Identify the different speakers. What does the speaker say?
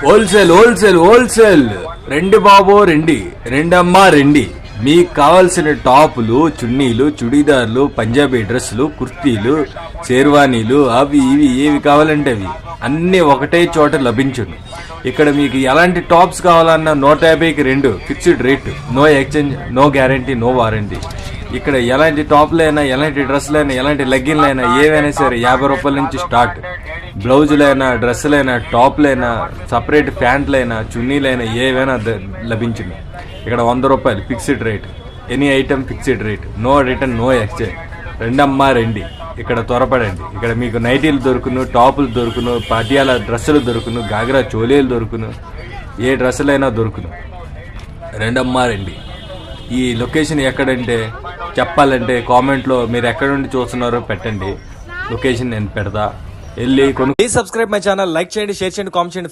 Speaker 1: Wholesale wholesale wholesale రెండి బాబో రెండి రెండమ్మా రెండి. మీకు కావాల్సిన టాపులు, చున్నీలు, చుడీదార్లు, పంజాబీ డ్రెస్సులు, కుర్తీలు, షేర్వానీలు, అవి ఇవి ఏవి కావాలంటే అవి అన్నీ ఒకటే చోట లభించును. ఇక్కడ మీకు ఎలాంటి టాప్స్ కావాలన్నా 150కి 2 fixed rate, no exchange, no guarantee, no warranty. ఇక్కడ ఎలాంటి టాప్లైనా, ఎలాంటి డ్రెస్సులైనా, ఎలాంటి లెగ్గిన్లైనా ఏవైనా సరే 50 రూపాయల నుంచి స్టార్ట్. బ్లౌజులైనా, డ్రెస్సులైనా, టాప్లైనా, సపరేట్ ప్యాంట్లైనా, చున్నీలైనా ఏవైనా లభించింది. ఇక్కడ 100 రూపాయలు fixed rate, any item fixed rate, no return, no exchange. రెండమ్మా రండి, ఇక్కడ త్వరపడండి. ఇక్కడ మీకు నైటీలు దొరుకును, టాపులు దొరుకును, పటియాల డ్రెస్సులు దొరుకును, గాగ్రా చోలీలు దొరుకును, ఏ డ్రెస్సులైనా దొరుకును. రెండమ్మా రండి. ఈ లొకేషన్ ఎక్కడంటే చెప్పాలంటే కామెంట్లో మీరు ఎక్కడ నుండి చూస్తున్నారో పెట్టండి, లొకేషన్ నేను పెడతా, వెళ్ళి కొను. Please subscribe my channel, like చేయండి, షేర్ చేయండి, కామెంట్ చేయండి.